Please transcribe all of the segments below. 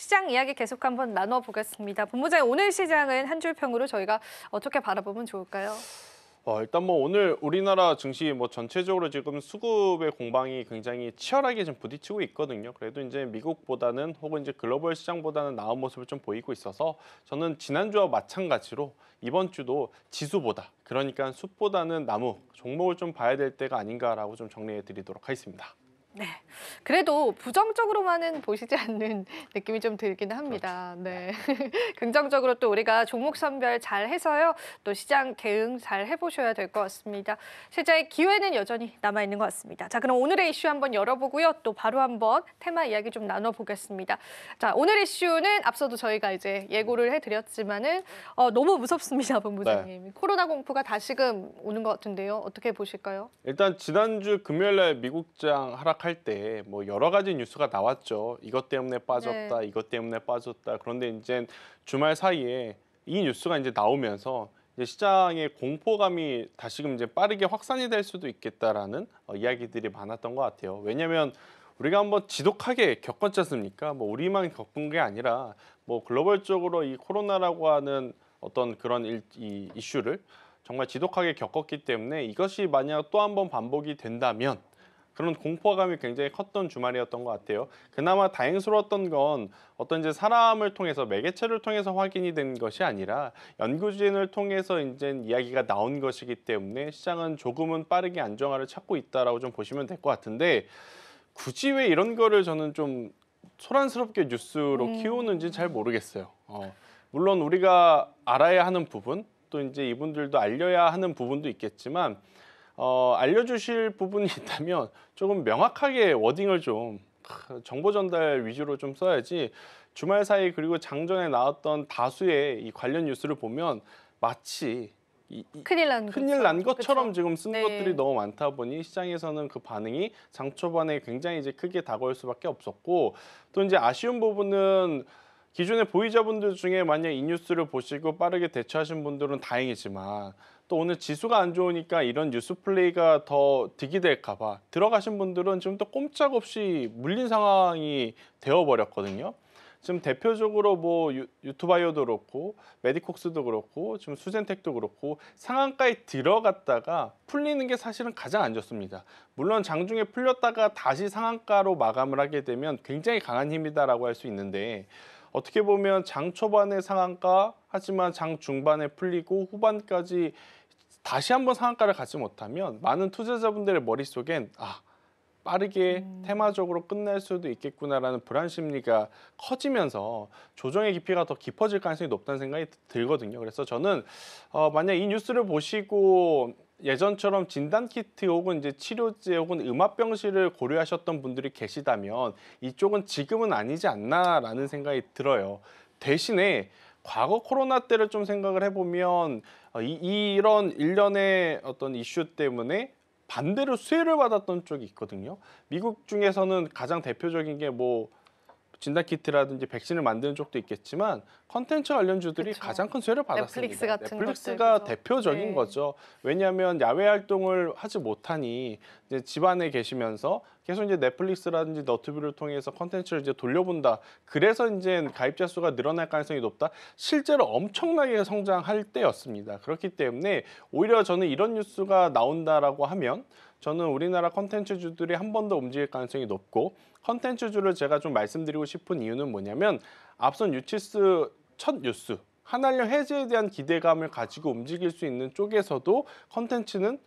시장 이야기 계속 한번 나눠보겠습니다. 본부장님, 오늘 시장은 한 줄 평으로 저희가 어떻게 바라보면 좋을까요? 일단 뭐 오늘 우리나라 증시 뭐 전체적으로 지금 수급의 공방이 굉장히 치열하게 좀 부딪히고 있거든요. 그래도 이제 미국보다는 혹은 이제 글로벌 시장보다는 나은 모습을 좀 보이고 있어서 저는 지난주와 마찬가지로 이번 주도 지수보다, 그러니까 숲보다는 나무 종목을 좀 봐야 될 때가 아닌가라고 좀 정리해 드리도록 하겠습니다. 네, 그래도 부정적으로만은 보시지 않는 느낌이 좀 들긴 합니다. 네, 긍정적으로 또 우리가 종목 선별 잘 해서요, 또 시장 대응 잘 해보셔야 될 것 같습니다. 실제 기회는 여전히 남아 있는 것 같습니다. 자, 그럼 오늘의 이슈 한번 열어보고요, 또 바로 한번 테마 이야기 좀 나눠보겠습니다. 자, 오늘 이슈는 앞서도 저희가 이제 예고를 해드렸지만은 너무 무섭습니다, 본부장님. 코로나 공포가 다시금 오는 것 같은데요, 어떻게 보실까요? 일단 지난주 금요일날 미국장 하락할 때 뭐 여러 가지 뉴스가 나왔죠. 이것 때문에 빠졌다, 네. 이것 때문에 빠졌다. 그런데 이제 주말 사이에 이 뉴스가 이제 나오면서 이제 시장의 공포감이 다시금 이제 빠르게 확산이 될 수도 있겠다라는 이야기들이 많았던 것 같아요. 왜냐하면 우리가 한번 지독하게 겪었지 않습니까? 뭐 우리만 겪은 게 아니라 뭐 글로벌적으로 이 코로나라고 하는 어떤 그런 이 이슈를 정말 지독하게 겪었기 때문에 이것이 만약 또 한 번 반복이 된다면 그런 공포감이 굉장히 컸던 주말이었던 것 같아요. 그나마 다행스러웠던 건 어떤 이제 사람을 통해서 매개체를 통해서 확인이 된 것이 아니라 연구진을 통해서 이제 이야기가 나온 것이기 때문에 시장은 조금은 빠르게 안정화를 찾고 있다라고 좀 보시면 될 것 같은데 굳이 왜 이런 거를 저는 좀 소란스럽게 뉴스로 키우는지 잘 모르겠어요. 물론 우리가 알아야 하는 부분 또 이제 이분들도 알려야 하는 부분도 있겠지만 알려주실 부분이 있다면 조금 명확하게 워딩을 좀 정보 전달 위주로 좀 써야지 주말 사이 그리고 장전에 나왔던 다수의 이 관련 뉴스를 보면 마치 큰일 난 것처럼 그쵸? 지금 쓴 네. 것들이 너무 많다 보니 시장에서는 그 반응이 장 초반에 굉장히 이제 크게 다가올 수밖에 없었고 또 이제 아쉬운 부분은 기존의 보유자분들 중에 만약 이 뉴스를 보시고 빠르게 대처하신 분들은 다행이지만 또 오늘 지수가 안 좋으니까 이런 뉴스 플레이가 더 득이 될까 봐 들어가신 분들은 지금 또 꼼짝없이 물린 상황이 되어버렸거든요. 지금 대표적으로 뭐 유투바이오도 그렇고 메디콕스도 그렇고 지금 수젠텍도 그렇고 상한가에 들어갔다가 풀리는 게 사실은 가장 안 좋습니다. 물론 장중에 풀렸다가 다시 상한가로 마감을 하게 되면 굉장히 강한 힘이다라고 할 수 있는데 어떻게 보면 장 초반에 상한가 하지만 장 중반에 풀리고 후반까지 다시 한번 상한가를 가지 못하면 많은 투자자분들의 머릿속엔 빠르게 테마적으로 끝날 수도 있겠구나라는 불안 심리가 커지면서 조정의 깊이가 더 깊어질 가능성이 높다는 생각이 들거든요. 그래서 저는 만약 이 뉴스를 보시고 예전처럼 진단키트 혹은 이제 치료제 혹은 음압병실을 고려하셨던 분들이 계시다면 이쪽은 지금은 아니지 않나라는 생각이 들어요. 대신에 과거 코로나 때를 좀 생각을 해보면 이런 일련의 어떤 이슈 때문에 반대로 수혜를 받았던 쪽이 있거든요. 미국 중에서는 가장 대표적인 게 뭐 진단키트라든지 백신을 만드는 쪽도 있겠지만 컨텐츠 관련주들이 그쵸. 가장 큰 수혜를 받았습니다. 넷플릭스 같은 넷플릭스가 것들, 그죠? 대표적인 네. 거죠. 왜냐하면 야외 활동을 하지 못하니 이제 집안에 계시면서 계속 이제 넷플릭스라든지 너튜브를 통해서 컨텐츠를 이제 돌려본다. 그래서 이제 가입자 수가 늘어날 가능성이 높다. 실제로 엄청나게 성장할 때였습니다. 그렇기 때문에 오히려 저는 이런 뉴스가 나온다라고 하면 저는 우리나라 컨텐츠주들이 한 번 더 움직일 가능성이 높고 컨텐츠주를 제가 좀 말씀드리고 싶은 이유는 뭐냐면 앞선 유치스 첫 뉴스 한한령 해제에 대한 기대감을 가지고 움직일 수 있는 쪽에서도 컨텐츠는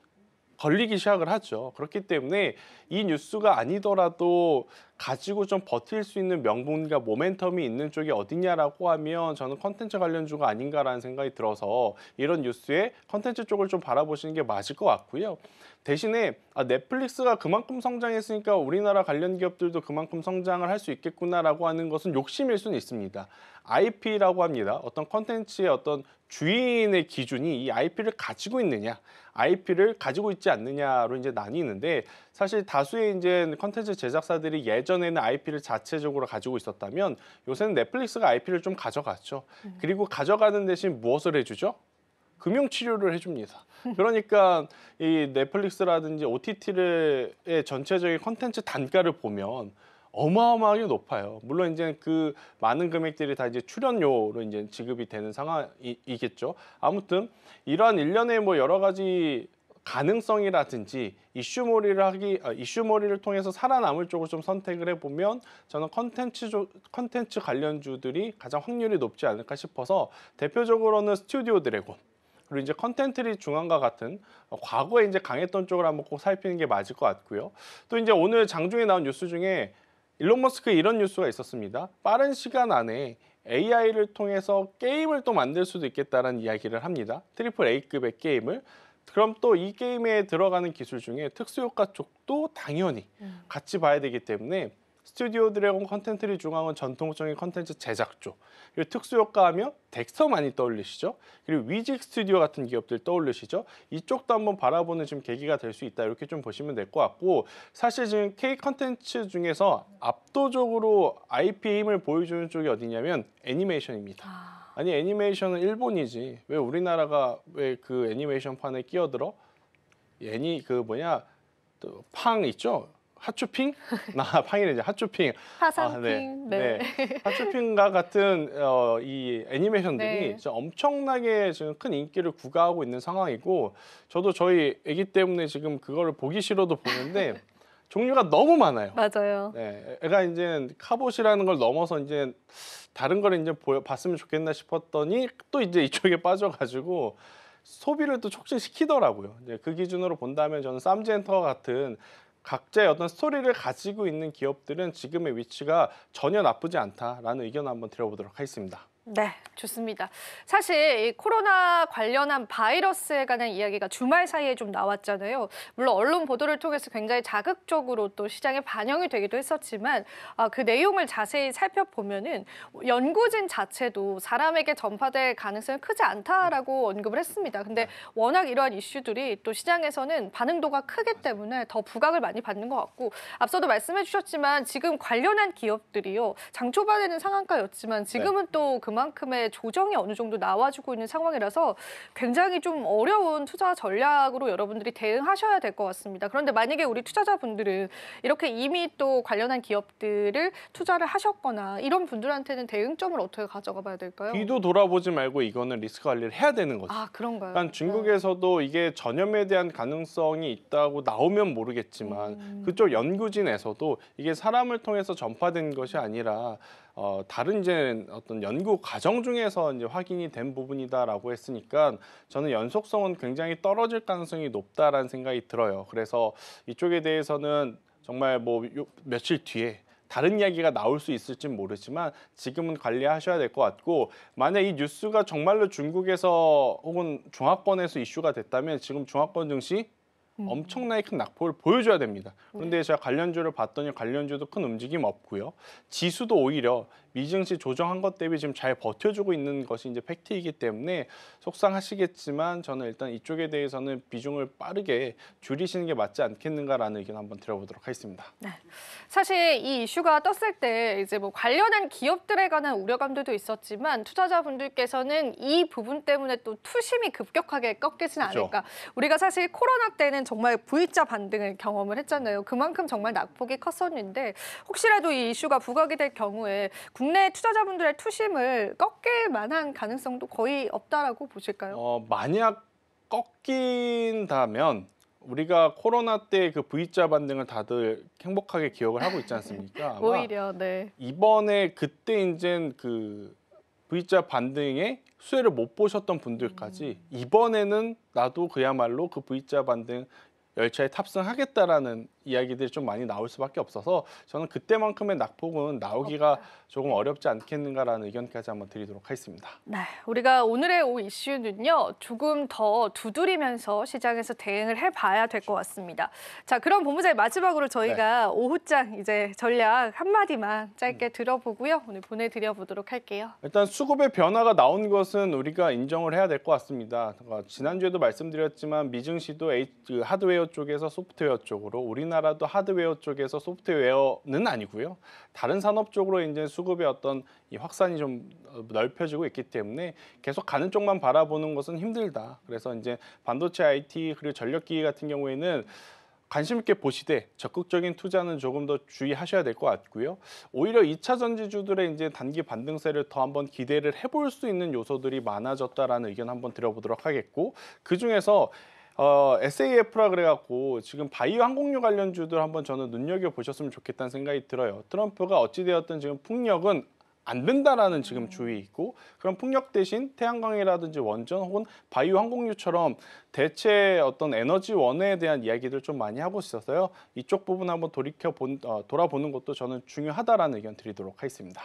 걸리기 시작을 하죠. 그렇기 때문에 이 뉴스가 아니더라도 가지고 좀 버틸 수 있는 명분과 모멘텀이 있는 쪽이 어디냐라고 하면 저는 컨텐츠 관련주가 아닌가라는 생각이 들어서 이런 뉴스에 컨텐츠 쪽을 좀 바라보시는 게 맞을 것 같고요. 대신에 넷플릭스가 그만큼 성장했으니까 우리나라 관련 기업들도 그만큼 성장을 할 수 있겠구나라고 하는 것은 욕심일 수는 있습니다. IP라고 합니다. 어떤 컨텐츠의 어떤 주인의 기준이 이 IP를 가지고 있느냐, IP를 가지고 있지 않느냐로 이제 나뉘는데 사실 다수의 이제 컨텐츠 제작사들이 예전에는 IP를 자체적으로 가지고 있었다면 요새는 넷플릭스가 IP를 좀 가져갔죠. 그리고 가져가는 대신 무엇을 해주죠? 금융 치료를 해줍니다. 그러니까 이 넷플릭스라든지 OTT의 전체적인 컨텐츠 단가를 보면 어마어마하게 높아요. 물론 이제 그 많은 금액들이 다 이제 출연료로 이제 지급이 되는 상황이겠죠. 아무튼 이러한 일련의 뭐 여러 가지 가능성이라든지 이슈몰이를 통해서 살아남을 쪽을 좀 선택을 해보면 저는 컨텐츠 관련주들이 가장 확률이 높지 않을까 싶어서 대표적으로는 스튜디오 드래곤 그리고 이제 컨텐츠리 중앙과 같은 과거에 이제 강했던 쪽을 한번 꼭 살피는 게 맞을 것 같고요. 또 이제 오늘 장중에 나온 뉴스 중에 일론 머스크 이런 뉴스가 있었습니다. 빠른 시간 안에 AI를 통해서 게임을 또 만들 수도 있겠다라는 이야기를 합니다. 트리플 A급의 게임을. 그럼 또 이 게임에 들어가는 기술 중에 특수효과 쪽도 당연히 같이 봐야 되기 때문에 스튜디오 드래곤 컨텐츠리 중앙은 전통적인 컨텐츠 제작 쪽 그리고 특수효과 하면 덱스터 많이 떠올리시죠? 그리고 위직 스튜디오 같은 기업들 떠올리시죠? 이쪽도 한번 바라보는 지금 계기가 될 수 있다 이렇게 좀 보시면 될 것 같고 사실 지금 K 컨텐츠 중에서 압도적으로 IP 힘을 보여주는 쪽이 어디냐면 애니메이션입니다. 아니 애니메이션은 일본이지 왜 우리나라가 왜 그 애니메이션 판에 끼어들어? 또 팡 있죠? 핫쇼핑? 나 팡이래 이제 핫쇼핑. 화상핑. 네. 핫쇼핑과 같은 이 애니메이션들이 네. 진짜 엄청나게 지금 큰 인기를 구가하고 있는 상황이고 저도 저희 아기 때문에 지금 그거를 보기 싫어도 보는데 종류가 너무 많아요. 맞아요. 네, 애가 이제 카봇이라는 걸 넘어서 이제 다른 걸 이제 봤으면 좋겠나 싶었더니 또 이제 이쪽에 빠져가지고 소비를 또 촉진시키더라고요. 이제 그 기준으로 본다면 저는 쌈지엔터와 같은 각자의 어떤 스토리를 가지고 있는 기업들은 지금의 위치가 전혀 나쁘지 않다라는 의견을 한번 드려보도록 하겠습니다. 네, 좋습니다. 사실 이 코로나 관련한 바이러스에 관한 이야기가 주말 사이에 좀 나왔잖아요. 물론 언론 보도를 통해서 굉장히 자극적으로 또 시장에 반영이 되기도 했었지만 그 내용을 자세히 살펴보면은 연구진 자체도 사람에게 전파될 가능성이 크지 않다라고 언급을 했습니다. 근데 워낙 이러한 이슈들이 또 시장에서는 반응도가 크기 때문에 더 부각을 많이 받는 것 같고 앞서도 말씀해 주셨지만 지금 관련한 기업들이요. 장 초반에는 상한가였지만 지금은 또 그만큼의 조정이 어느 정도 나와주고 있는 상황이라서 굉장히 좀 어려운 투자 전략으로 여러분들이 대응하셔야 될 것 같습니다. 그런데 만약에 우리 투자자분들은 이렇게 이미 또 관련한 기업들을 투자를 하셨거나 이런 분들한테는 대응점을 어떻게 가져가 봐야 될까요? 뒤도 돌아보지 말고 이거는 리스크 관리를 해야 되는 거죠. 아, 그런가요? 그러니까 중국에서도 이게 전염에 대한 가능성이 있다고 나오면 모르겠지만 그쪽 연구진에서도 이게 사람을 통해서 전파된 것이 아니라 다른 이제 어떤 연구 과정 중에서 이제 확인이 된 부분이다라고 했으니까 저는 연속성은 굉장히 떨어질 가능성이 높다라는 생각이 들어요. 그래서 이쪽에 대해서는 정말 뭐 며칠 뒤에 다른 이야기가 나올 수 있을진 모르지만 지금은 관리하셔야 될 것 같고 만약 이 뉴스가 정말로 중국에서 혹은 중화권에서 이슈가 됐다면 지금 중화권 증시 엄청나게 큰 낙폭을 보여줘야 됩니다. 그런데 제가 관련주를 봤더니 관련주도 큰 움직임 없고요. 지수도 오히려 미증시 조정한 것 대비 지금 잘 버텨주고 있는 것이 이제 팩트이기 때문에 속상하시겠지만 저는 일단 이쪽에 대해서는 비중을 빠르게 줄이시는 게 맞지 않겠는가라는 의견 한번 드려보도록 하겠습니다. 네. 사실 이 이슈가 떴을 때 이제 뭐 관련한 기업들에 관한 우려감들도 있었지만 투자자분들께서는 이 부분 때문에 또 투심이 급격하게 꺾이지는 그렇죠. 않을까. 우리가 사실 코로나 때는 정말 V자 반등을 경험을 했잖아요. 그만큼 정말 낙폭이 컸었는데 혹시라도 이 이슈가 부각이 될 경우에 국내 투자자분들의 투심을 꺾일 만한 가능성도 거의 없다라고 보실까요? 만약 꺾인다면 우리가 코로나 때 그 V자 반등을 다들 행복하게 기억을 하고 있지 않습니까? 아마 오히려 네. 이번에 그때 이제 그 V자 반등의 수혜를 못 보셨던 분들까지 이번에는 나도 그야말로 그 V자 반등 열차에 탑승하겠다라는 이야기들이 좀 많이 나올 수밖에 없어서 저는 그때만큼의 낙폭은 나오기가 조금 어렵지 않겠는가라는 의견까지 한번 드리도록 하겠습니다. 네, 우리가 오늘의 이슈는요, 조금 더 두드리면서 시장에서 대응을 해봐야 될 것 같습니다. 자, 그럼 본부장님 마지막으로 저희가 오후장 이제 전략 한마디만 짧게 들어보고요. 오늘 보내드려 보도록 할게요. 일단 수급의 변화가 나온 것은 우리가 인정을 해야 될 것 같습니다. 지난주에도 말씀드렸지만 미증시도 하드웨어 쪽에서 소프트웨어 쪽으로 우리나라도 하드웨어 쪽에서 소프트웨어는 아니고요. 다른 산업 쪽으로 이제 수급의 어떤 이 확산이 좀 넓혀지고 있기 때문에 계속 가는 쪽만 바라보는 것은 힘들다. 그래서 이제 반도체 IT 그리고 전력기기 같은 경우에는 관심 있게 보시되 적극적인 투자는 조금 더 주의하셔야 될 것 같고요. 오히려 2차 전지주들의 이제 단기 반등세를 더 한번 기대를 해볼 수 있는 요소들이 많아졌다라는 의견 한번 드려보도록 하겠고, 그 중에서 SAF라 그래갖고 지금 바이오 항공유 관련주들 한번 저는 눈여겨 보셨으면 좋겠다는 생각이 들어요. 트럼프가 어찌되었든 지금 풍력은 안 된다라는 지금 주의 있고, 그런 풍력 대신 태양광이라든지 원전 혹은 바이오 항공유처럼 대체 어떤 에너지원에 대한 이야기들 좀 많이 하고 있어서요. 이쪽 부분 한번 돌아보는 것도 저는 중요하다라는 의견 드리도록 하겠습니다.